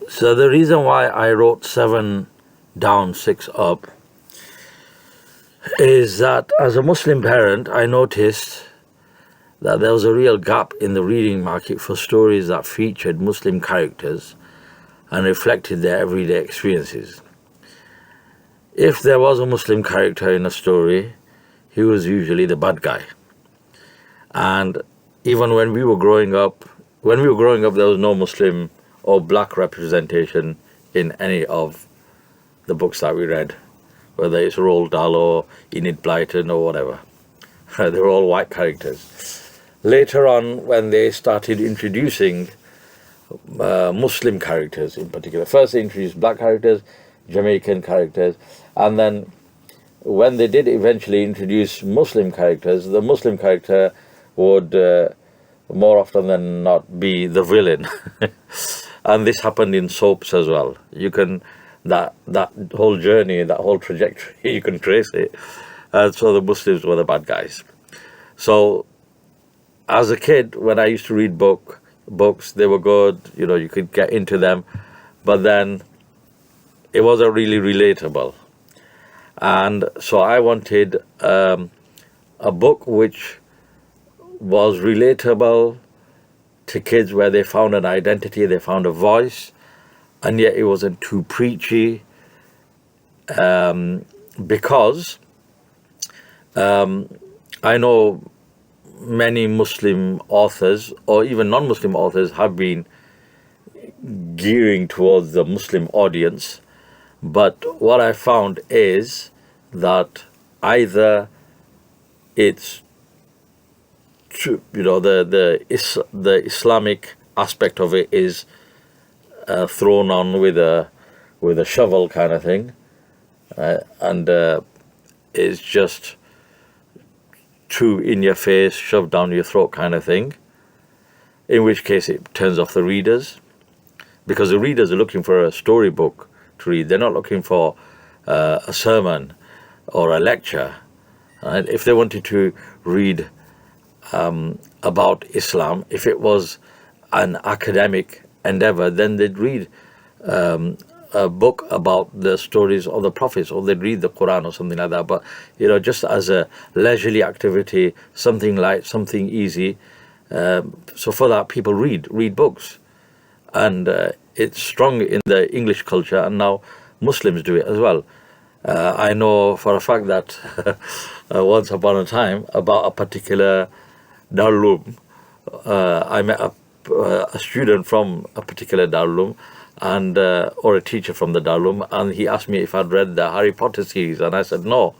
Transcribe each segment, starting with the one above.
So the reason why I wrote 7 down, 6 up is that as a Muslim parent, I noticed that there was a real gap in the reading market for stories that featured Muslim characters and reflected their everyday experiences. If there was a Muslim character in a story, he was usually the bad guy. And even when we were growing up, there was no Muslim or black representation in any of the books that we read, whether it's Roald Dahl or Enid Blyton or whatever. They were all white characters. Later on, when they started introducing Muslim characters in particular, first they introduced black characters, Jamaican characters, and then when they did eventually introduce Muslim characters, the Muslim character would more often than not be the villain. And this happened in soaps as well. You can, that whole journey, that whole trajectory, you can trace it. And so the Muslims were the bad guys. So as a kid, when I used to read books, they were good, you could get into them, but then it wasn't really relatable. And so I wanted a book which was relatable to kids, where they found an identity, they found a voice, and yet it wasn't too preachy, because I know many Muslim authors or even non-Muslim authors have been gearing towards the Muslim audience, but what I found is that either it's true, the Islamic aspect of it is thrown on with a shovel kind of thing, and it's just too in your face, shoved down your throat kind of thing, in which case it turns off the readers, because the readers are looking for a storybook to read. They're not looking for a sermon or a lecture. Right? If they wanted to read about Islam, if it was an academic endeavor, then they'd read a book about the stories of the prophets, or they'd read the Quran or something like that. But just as a leisurely activity, something light, something easy. So for that, people read books, and it's strong in the English culture, and now Muslims do it as well. I know for a fact that once upon a time, about a particular Darul Uloom, I met a student from a particular Darul Uloom, and or a teacher from the Darul Uloom, and he asked me if I'd read the Harry Potter series, and I said no.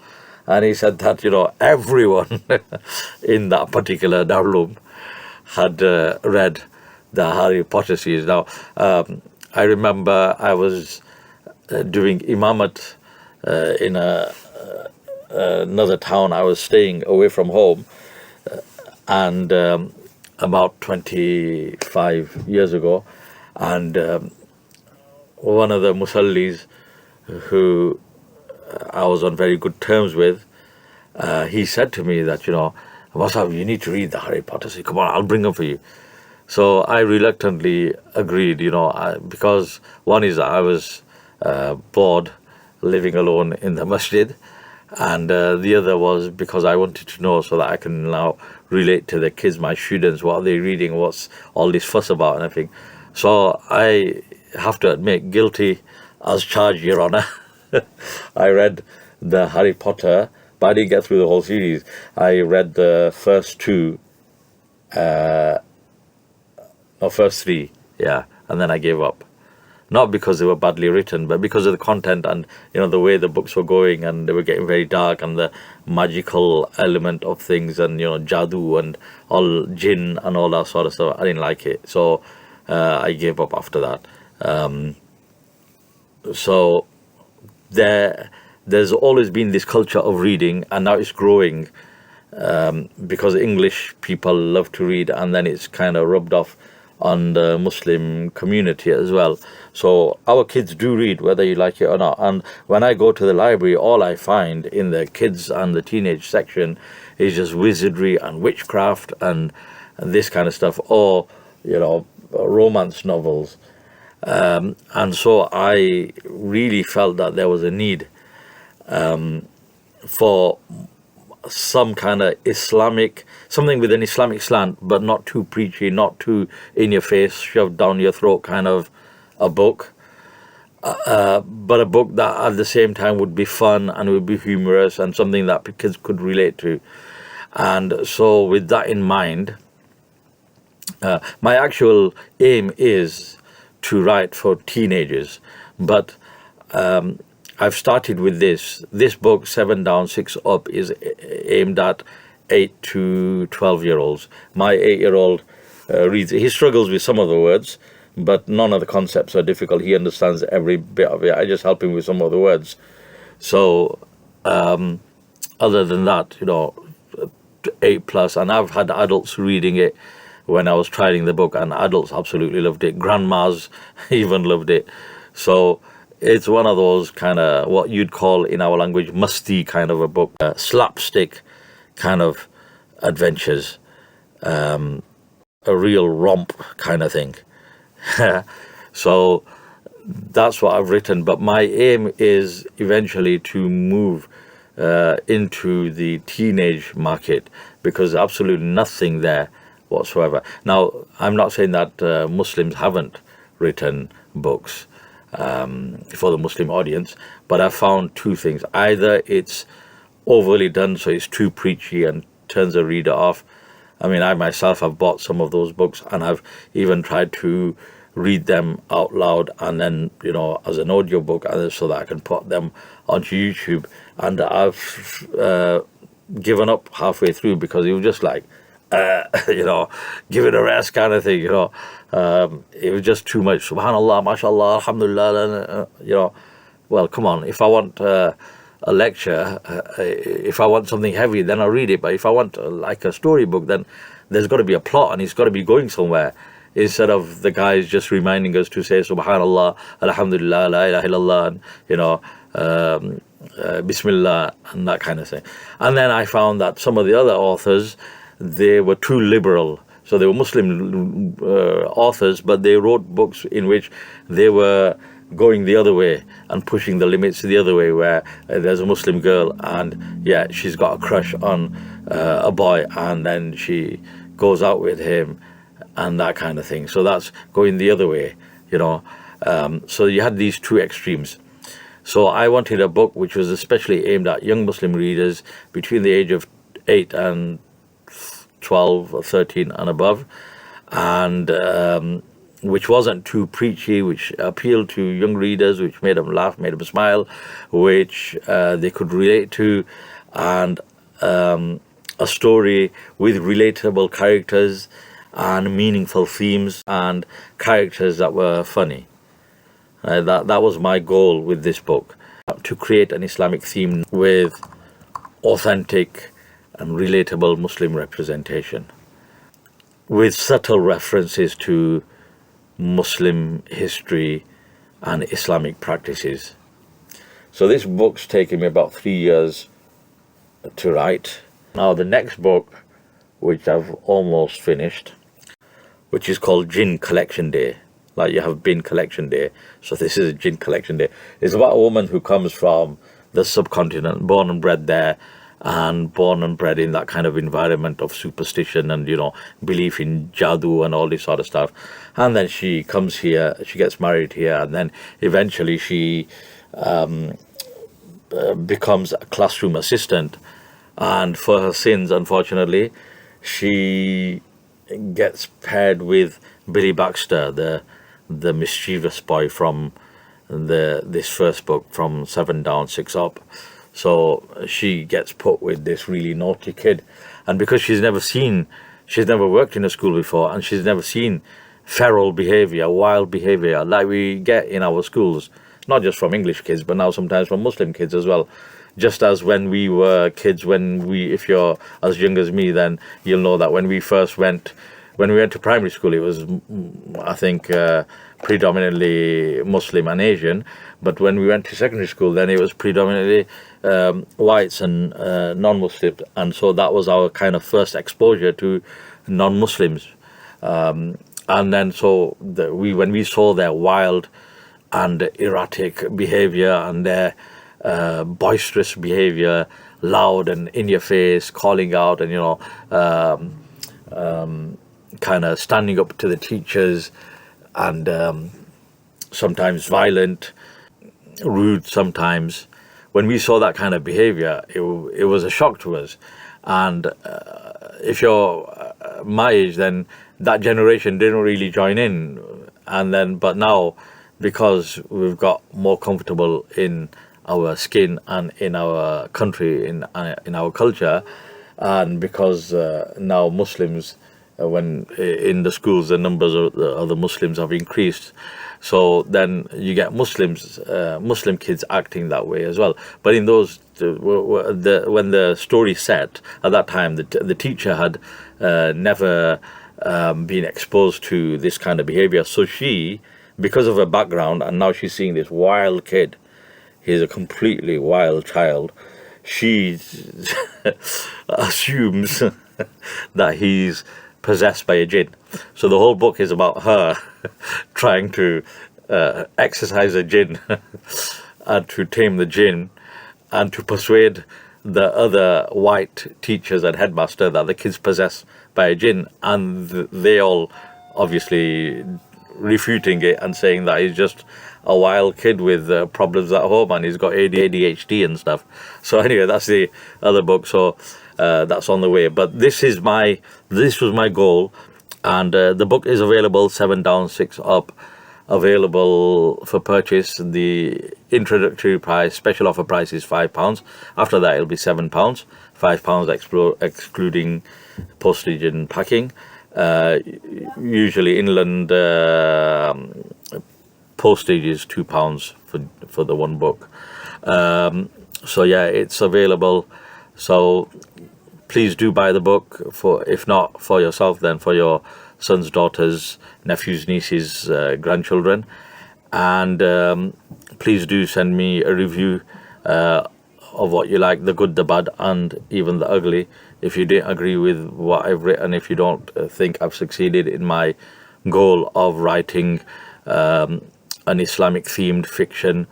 And he said that everyone in that particular Darul Uloom had read the Harry Potter series. Now I remember I was doing imamat in another town. I was staying away from home, and about 25 years ago, and one of the musallis who I was on very good terms with, he said to me that, Masab, you need to read the Harry Potter series. Come on, I'll bring them for you. So I reluctantly agreed, because one is I was bored living alone in the masjid, and the other was because I wanted to know so that I can now relate to the kids, my students, what are they reading, what's all this fuss about and everything. So I have to admit, guilty as charged, Your Honour. I read the Harry Potter, but I didn't get through the whole series. I read the first first 3, and then I gave up. Not because they were badly written, but because of the content and the way the books were going, and they were getting very dark, and the magical element of things, and jadoo and all jinn and all that sort of stuff. I didn't like it, so I gave up after that. So there's always been this culture of reading, and now it's growing, because English people love to read, and then it's kind of rubbed off on the Muslim community as well. So our kids do read, whether you like it or not. And when I go to the library, all I find in the kids and the teenage section is just wizardry and witchcraft and this kind of stuff, or romance novels. And so I really felt that there was a need for some kind of something with an Islamic slant, but not too preachy, not too in your face, shoved down your throat kind of a book. But a book that at the same time would be fun and would be humorous and something that kids could relate to. And so with that in mind, my actual aim is to write for teenagers, but I've started with this book, 7 Down 6 Up, is aimed at 8 to 12-year-olds. My 8-year-old reads, he struggles with some of the words, but none of the concepts are difficult. He understands every bit of it. I just help him with some of the words. So other than that, 8 plus, and I've had adults reading it when I was trying the book, and adults absolutely loved it. Grandmas even loved it. So it's one of those kind of what you'd call in our language musty kind of a book, slapstick kind of adventures, a real romp kind of thing. So that's what I've written. But my aim is eventually to move into the teenage market, because there's absolutely nothing there whatsoever. Now, I'm not saying that Muslims haven't written books for the Muslim audience, but I've found two things. Either it's overly done, so it's too preachy and turns the reader off. I mean, I myself have bought some of those books, and I've even tried to read them out loud and then, as an audio book, so that I can put them onto YouTube. And I've given up halfway through because it was just like, give it a rest kind of thing, it was just too much. Subhanallah, mashallah, alhamdulillah, well, come on. If I want a lecture, if I want something heavy, then I'll read it. But if I want like a storybook, then there's got to be a plot and it's got to be going somewhere. Instead of the guys just reminding us to say Subhanallah, Alhamdulillah, La ilaha illallah, and Bismillah and that kind of thing. And then I found that some of the other authors, they were too liberal. So they were Muslim authors, but they wrote books in which they were going the other way and pushing the limits the other way, where there's a Muslim girl and she's got a crush on a boy, and then she goes out with him and that kind of thing. So that's going the other way, so you had these two extremes. So I wanted a book which was especially aimed at young Muslim readers between the age of 8 and 12 or 13 and above, and which wasn't too preachy, which appealed to young readers, which made them laugh, made them smile, which they could relate to, and a story with relatable characters and meaningful themes and characters that were funny. That was my goal with this book, to create an Islamic theme with authentic and relatable Muslim representation, with subtle references to Muslim history and Islamic practices. So this book's taken me about 3 years to write. Now the next book, which I've almost finished, which is called Jinn Collection Day. Like you have Bin Collection Day, so this is a Jinn Collection Day. It's about a woman who comes from the subcontinent, born and bred there, and born and bred in that kind of environment of superstition and, belief in jadoo and all this sort of stuff. And then she comes here, she gets married here, and then eventually she becomes a classroom assistant. And for her sins, unfortunately, she gets paired with Billy Baxter, the mischievous boy from this first book, from 7 Down 6 Up. So she gets put with this really naughty kid, and because she's never worked in a school before, and she's never seen feral behavior, wild behavior like we get in our schools, not just from English kids, but now sometimes from Muslim kids as well. Just as when we were kids, if you're as young as me, then you'll know that when we went to primary school, it was, I think, predominantly Muslim and Asian. But when we went to secondary school, then it was predominantly whites and non-Muslims. And so that was our kind of first exposure to non-Muslims. And then when we saw their wild and erratic behavior and their boisterous behavior, loud and in your face, calling out, and kind of standing up to the teachers, and sometimes violent, rude sometimes. When we saw that kind of behavior, it was a shock to us. And if you're my age, then that generation didn't really join in. But now, because we've got more comfortable in our skin and in our country, in our culture, and because now Muslims, when in the schools the numbers of the Muslims have increased, so then you get Muslim kids acting that way as well. But in those when the story set at that time, the teacher had never been exposed to this kind of behavior. So she, because of her background, and now she's seeing this wild kid, he's a completely wild child, she assumes that he's possessed by a jinn. So the whole book is about her trying to exercise a jinn and to tame the jinn and to persuade the other white teachers and headmaster that the kid's possessed by a jinn, and they all obviously refuting it and saying that he's just a wild kid with problems at home and he's got ADHD and stuff. So anyway, that's the other book. So that's on the way. But this was my goal, and the book is available 7 down, 6 up, available for purchase. The introductory price, special offer price, is £5. After that, it'll be £7, £5 excluding postage and packing. Usually inland postage is £2 for the one book. So yeah, it's available. So please do buy the book, if not for yourself, then for your sons, daughters, nephews, nieces, grandchildren. And please do send me a review of what you like, the good, the bad, and even the ugly. If you didn't agree with what I've written, if you don't think I've succeeded in my goal of writing an Islamic themed fiction,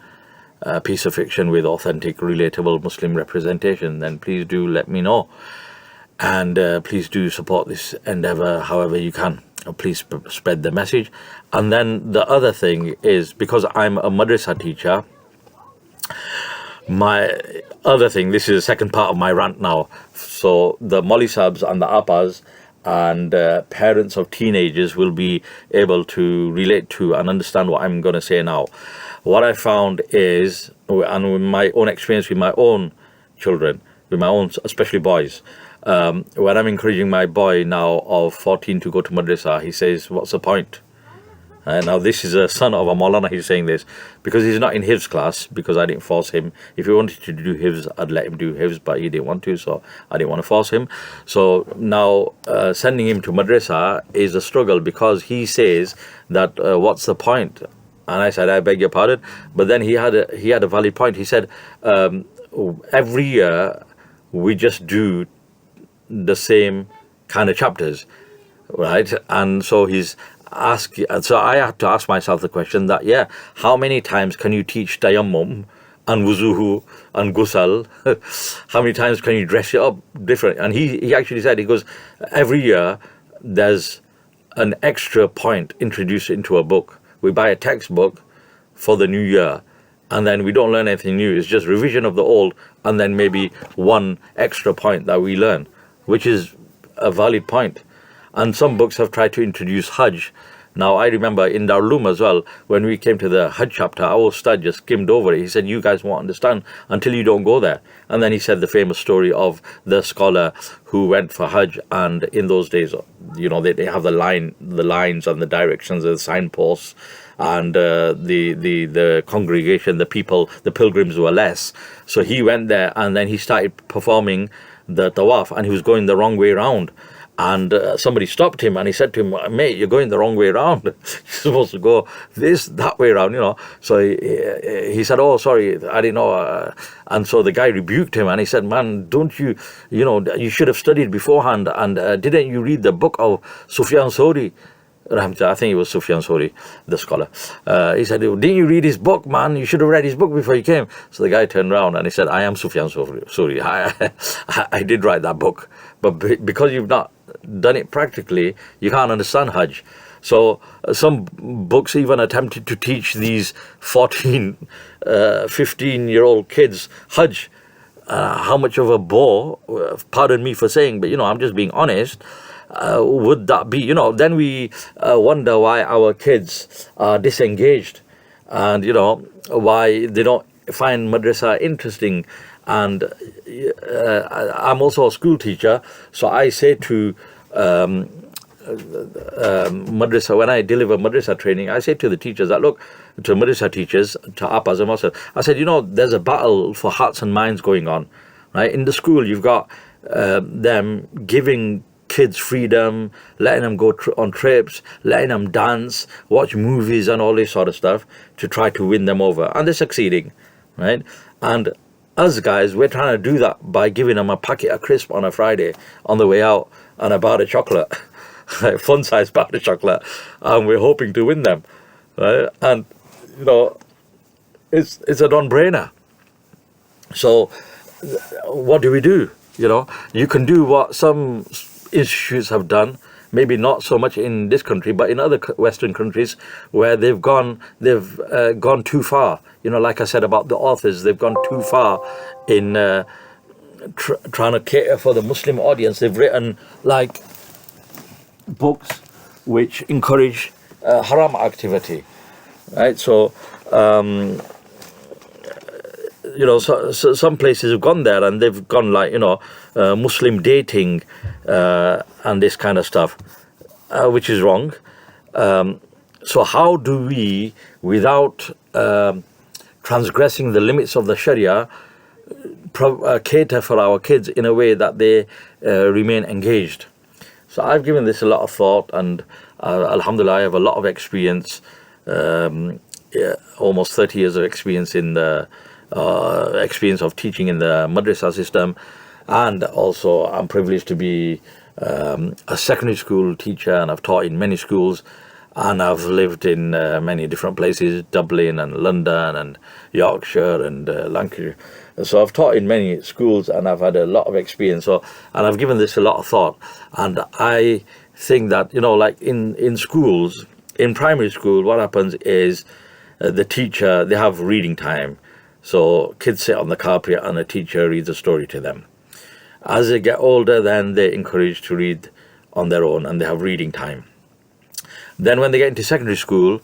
piece of fiction with authentic, relatable Muslim representation, then please do let me know. And please do support this endeavor however you can. Please spread the message. And then the other thing is, because I'm a madrasa teacher, my other thing, this is the second part of my rant now. So the Molly Sabs and the Appas and parents of teenagers will be able to relate to and understand what I'm going to say now. What I found is, and with my own experience with my own children, with my own, especially boys, when I'm encouraging my boy now of 14 to go to madrasa, he says, what's the point? Now this is a son of a Maulana, he's saying this, because he's not in Hifz class, because I didn't force him. If he wanted to do Hifz, I'd let him do Hifz, but he didn't want to, so I didn't want to force him. So now sending him to madrasa is a struggle, because he says that what's the point? And I said, I beg your pardon. But then he had a valid point. He said, every year we just do the same kind of chapters, right? And so so I had to ask myself the question that, how many times can you teach tayammum and wuzuhu and gusal? How many times can you dress it up different? And he actually said, he goes, every year there's an extra point introduced into a book. We buy a textbook for the new year, and then we don't learn anything new. It's just revision of the old, and then maybe one extra point that we learn, which is a valid point. And some books have tried to introduce Hajj. Now, I remember in Darulum as well, when we came to the Hajj chapter, our Ustad just skimmed over it. He said, you guys won't understand until you don't go there. And then he said the famous story of the scholar who went for Hajj, and in those days, they have the lines and the directions and the signposts, and the congregation, the people, the pilgrims were less. So he went there, and then he started performing the tawaf, and he was going the wrong way around. And somebody stopped him, and he said to him, mate, you're going the wrong way around. You're supposed to go that way around, So he said, oh, sorry, I didn't know. And so the guy rebuked him, and he said, man, don't you, you should have studied beforehand. And didn't you read the book of Sufyan Thawri? Rahmatullah, I think it was Sufyan Sori, the scholar. He said, didn't you read his book, man? You should have read his book before you came. So the guy turned around and he said, I am Sufyan Sori. I did write that book. But because you've not done it practically, you can't understand Hajj. So some books even attempted to teach these 14, 15-year-old kids Hajj. How much of a bore, pardon me for saying, but I'm just being honest, would that be? Then we wonder why our kids are disengaged, and why they don't find madrasa interesting. And I'm also a school teacher, so I say to madrasa, when I deliver madrasa training, I say to the teachers that, look, to madrasa teachers, to Appas and also, I said, there's a battle for hearts and minds going on, right? In the school, you've got them giving kids freedom, letting them go on trips, letting them dance, watch movies and all this sort of stuff to try to win them over. And they're succeeding, right? And us guys, we're trying to do that by giving them a packet of crisp on a Friday on the way out and a bar of chocolate, fun-sized bar of chocolate, and we're hoping to win them, right? And, it's a non-brainer. So what do we do? You can do what some institutes have done, maybe not so much in this country, but in other Western countries where they've gone too far. Like I said about the authors, they've gone too far in trying to cater for the Muslim audience. They've written like books which encourage haram activity, right? So so some places have gone there and they've gone like Muslim dating and this kind of stuff, which is wrong. So how do we, without transgressing the limits of the Sharia, cater for our kids in a way that they remain engaged? So I've given this a lot of thought, and alhamdulillah, I have a lot of experience, almost 30 years of experience in the experience of teaching in the madrasa system, and also I'm privileged to be a secondary school teacher, and I've taught in many schools, and I've lived in many different places, Dublin and London and Yorkshire and Lancashire. So I've taught in many schools and I've had a lot of experience. And I've given this a lot of thought. And I think that, like in schools, in primary school, what happens is the teacher, they have reading time. So kids sit on the carpet and a teacher reads a story to them. As they get older, then they're encouraged to read on their own and they have reading time. Then when they get into secondary school,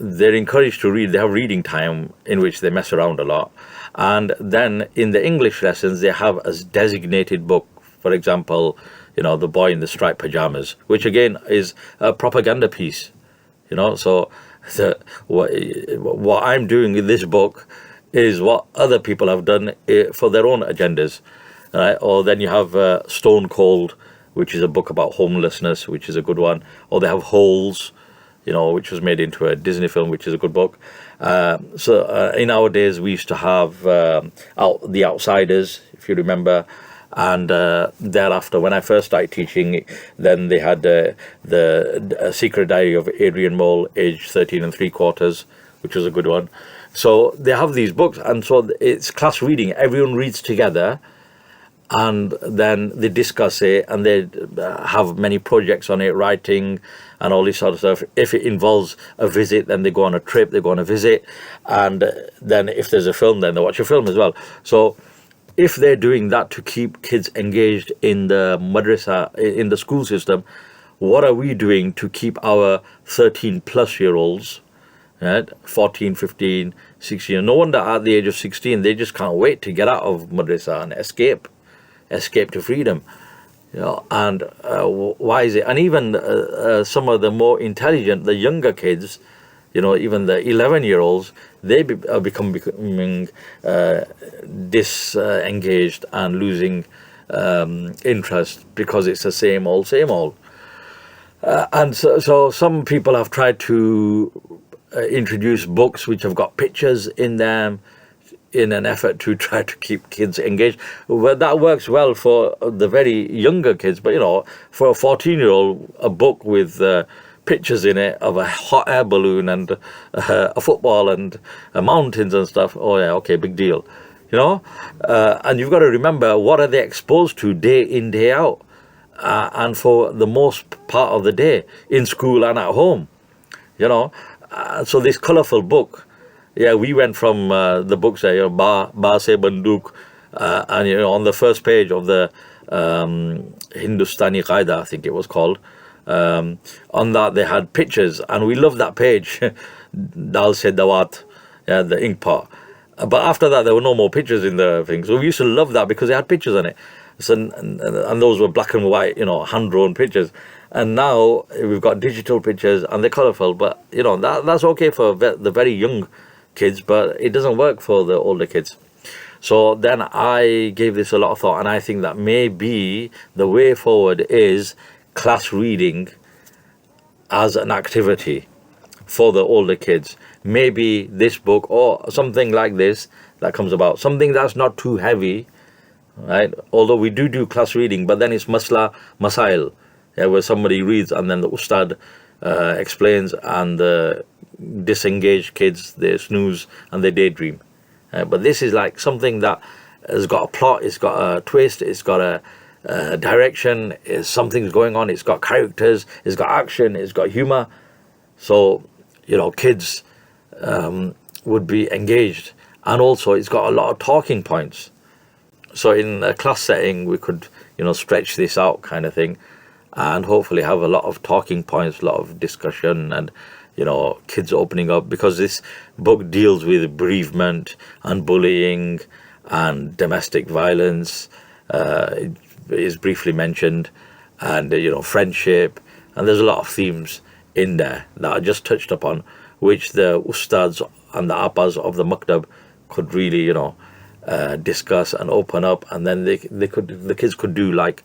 they're encouraged to read. They have reading time in which they mess around a lot. And then in the English lessons, they have a designated book. For example, The Boy in the Striped Pajamas, which again is a propaganda piece. So what I'm doing in this book is what other people have done for their own agendas. Right? Or then you have Stone Cold, which is a book about homelessness, which is a good one. Or they have Holes, which was made into a Disney film, which is a good book. So in our days, we used to have The Outsiders, if you remember. And thereafter, when I first started teaching, then they had the Secret Diary of Adrian Mole, age 13 3/4, which was a good one. So they have these books, and so it's class reading. Everyone reads together, and then they discuss it, and they have many projects on it, writing and all this sort of stuff. If it involves a visit, then they go on a trip, they go on a visit, and then if there's a film, then they watch a film as well. So if they're doing that to keep kids engaged in the madrasa, in the school system, what are we doing to keep our 13-plus-year-olds, right, 14, 15, 16? No wonder at the age of 16, they just can't wait to get out of madrasa and escape to freedom. And why is it? And even some of the more intelligent, the younger kids, even the 11-year-olds, they are becoming disengaged and losing interest because it's the same old. And so some people have tried to introduce books which have got pictures in them in an effort to try to keep kids engaged. Well, that works well for the very younger kids, but for a 14-year-old, a book with pictures in it of a hot air balloon and a football and mountains and stuff. Oh yeah, okay, big deal. And you've got to remember, what are they exposed to day in, day out, and for the most part of the day in school and at home. So this colorful book, yeah, we went from the books there, Ba Se Banduk, and on the first page of the Hindustani Qaida, I think it was called, on that they had pictures, and we loved that page. Dal Se Dawat, yeah, the ink pot. But after that, there were no more pictures in the thing. So we used to love that because they had pictures on it. So, and those were black and white, hand-drawn pictures. And now we've got digital pictures and they're colorful. But, that's okay for the very young kids, but it doesn't work for the older kids. So then I gave this a lot of thought, and I think that maybe the way forward is class reading as an activity for the older kids. Maybe this book or something like this that comes about, something that's not too heavy, right? Although we do class reading, but then it's masail, yeah, where somebody reads and then the ustad explains, and the disengaged kids, they snooze and they daydream. But this is like something that has got a plot, it's got a twist, it's got a direction, something's going on, it's got characters, it's got action, it's got humor. So, kids would be engaged, and also it's got a lot of talking points. So in a class setting, we could, stretch this out kind of thing, and hopefully have a lot of talking points, a lot of discussion, and kids opening up, because this book deals with bereavement and bullying and domestic violence. It is briefly mentioned, and friendship, and there's a lot of themes in there that are just touched upon, which the ustads and the appas of the maktab could really discuss and open up, and then the kids could do like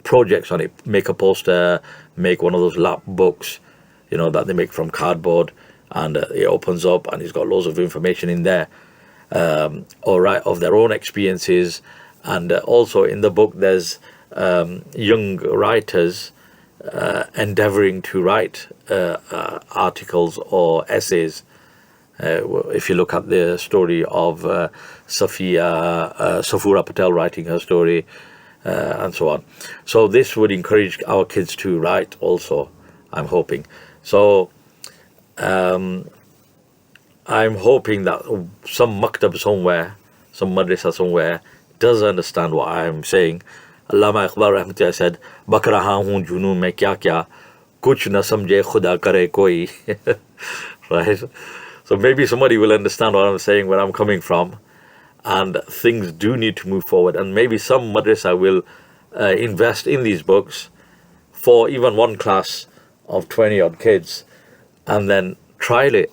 projects on it, make a poster, make one of those lap books that they make from cardboard, and it opens up and it's got loads of information in there, or right, of their own experiences. And also in the book there's young writers endeavoring to write articles or essays. If you look at the story of Safura Patel writing her story, and so on. So this would encourage our kids to write also, I'm hoping. So I'm hoping that some maktab somewhere, some madrasa somewhere, does understand what I'm saying. Allama Iqbal Rahmatullah said, "Bak raha hoon junoon mein kya kya, kuch na samjhe khuda kare koi." Right? So maybe somebody will understand what I'm saying, where I'm coming from, and things do need to move forward. And maybe some madrasa will invest in these books for even one class of 20 odd kids, and then trial it,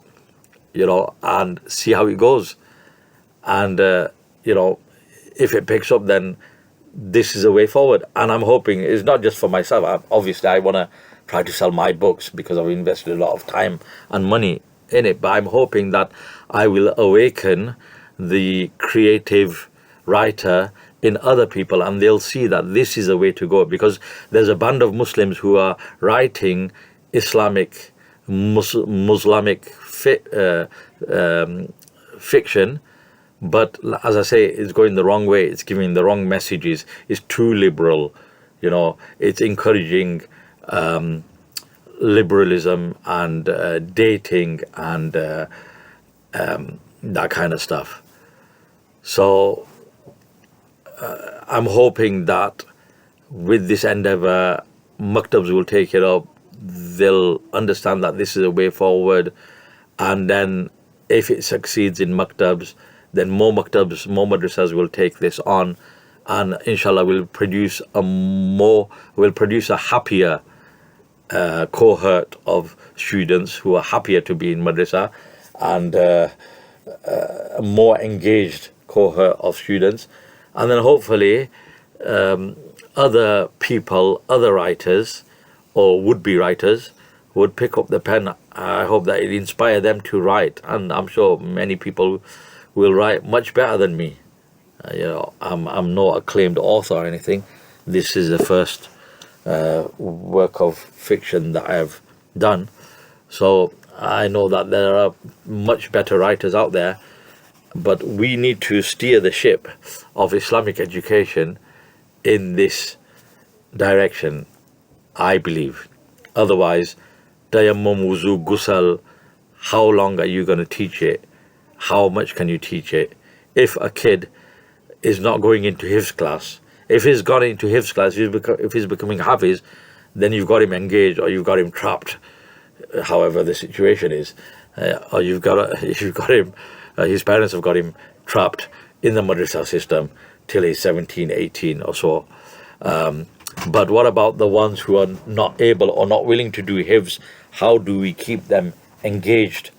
and see how it goes. And, if it picks up, then this is a way forward. And I'm hoping it's not just for myself. Obviously, I want to try to sell my books because I've invested a lot of time and money in it. But I'm hoping that I will awaken the creative writer in other people, and they'll see that this is a way to go, because there's a band of Muslims who are writing Islamic, Muslimic fiction, but as I say, it's going the wrong way. It's giving the wrong messages. It's too liberal, it's encouraging liberalism and dating and that kind of stuff. So I'm hoping that with this endeavor, maktabs will take it up. They'll understand that this is a way forward, and then if it succeeds in maktabs, then more maktabs, more madrasas will take this on, and inshallah will produce a happier cohort of students who are happier to be in madrasa, and a more engaged cohort of students. And then hopefully other people, other writers or would-be writers would pick up the pen. I hope that it inspire them to write, and I'm sure many people will write much better than me. I'm no acclaimed author or anything. This is the first work of fiction that I have done. So I know that there are much better writers out there, but we need to steer the ship of Islamic education in this direction, I believe. Otherwise, tayammum, wuzu, ghusl, how long are you going to teach it? How much can you teach it? If a kid is not going into hifz class, if he's gone into hifz class, if he's becoming hafiz, then you've got him engaged or you've got him trapped, however the situation is, or you've got him, his parents have got him trapped in the madrasa system till he's 17, 18 or so. But what about the ones who are not able or not willing to do hifz? How do we keep them engaged?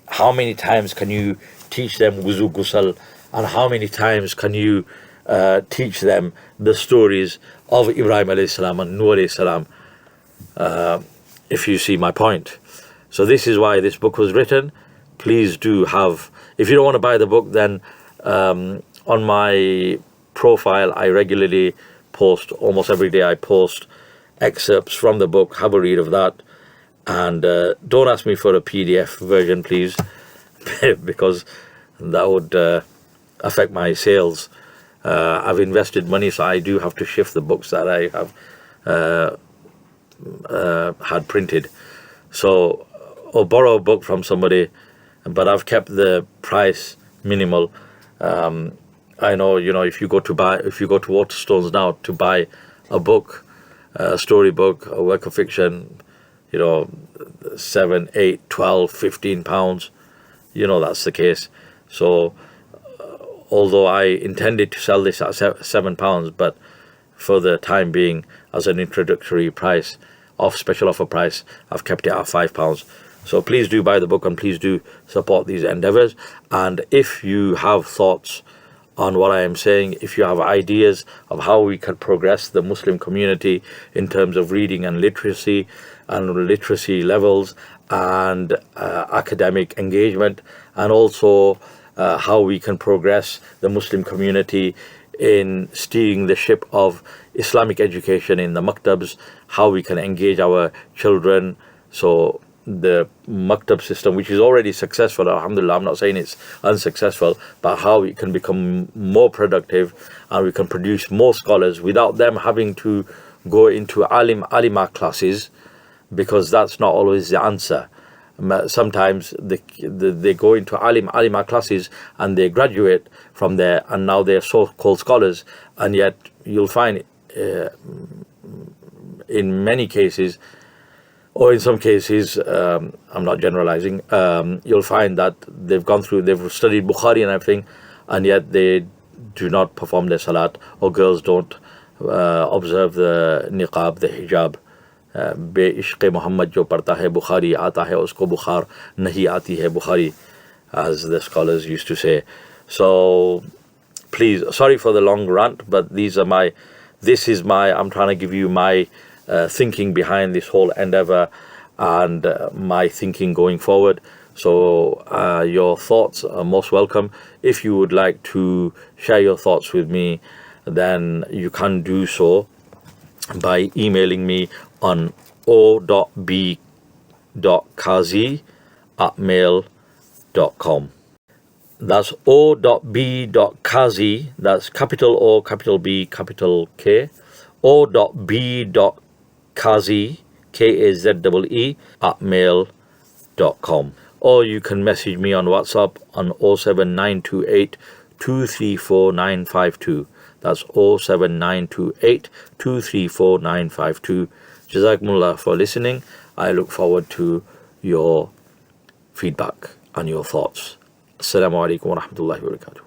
How many times can you teach them wuzu ghusl, and how many times can you teach them the stories of Ibrahim alayhi salam and Nuh alayhi salam, if you see my point? So this is why this book was written. Please do have, if you don't want to buy the book, then on my profile I regularly post, almost every day I post excerpts from the book. Have a read of that, and don't ask me for a PDF version, please, because that would affect my sales. I've invested money, so I do have to shift the books that I have had printed. So, or borrow a book from somebody, but I've kept the price minimal. I know, if you go to Waterstones now to buy a book, a story book, a work of fiction, 7, 8, 12, 15 pounds, that's the case. So although I intended to sell this at £7, but for the time being, as an introductory price, special offer price, I've kept it at £5. So please do buy the book, and please do support these endeavors. And if you have thoughts on what I am saying, if you have ideas of how we can progress the Muslim community in terms of reading and literacy levels and academic engagement, and also how we can progress the Muslim community in steering the ship of Islamic education in the maktabs, how we can engage our children. So the maktab system, which is already successful, alhamdulillah, I'm not saying it's unsuccessful, but how it can become more productive and we can produce more scholars without them having to go into alima classes, because that's not always the answer. Sometimes they go into alima classes and they graduate from there, and now they're so-called scholars, and yet you'll find in many cases, or in some cases, I'm not generalizing, you'll find that they've studied Bukhari and everything, and yet they do not perform their salat, or girls don't observe the niqab, the hijab. बे इश्क़ मोहम्मद जो पढ़ता है बुखारी आता है उसको बुखार नहीं आती है Bukhari, as the scholars used to say. So please, sorry for the long rant, but I'm trying to give you my thinking behind this whole endeavor and my thinking going forward. So your thoughts are most welcome. If you would like to share your thoughts with me, then you can do so by emailing me on O.B.Kazee@mail.com. That's O.B.Kazee, that's capital O, capital B, capital K, O.B.Kazee, Kazee, @mail.com. Or you can message me on WhatsApp on 07928 234 952. That's 07928 234 952. Jazakumullah for listening. I look forward to your feedback and your thoughts. Assalamu alaikum wa rahmatullahi wa barakatuh.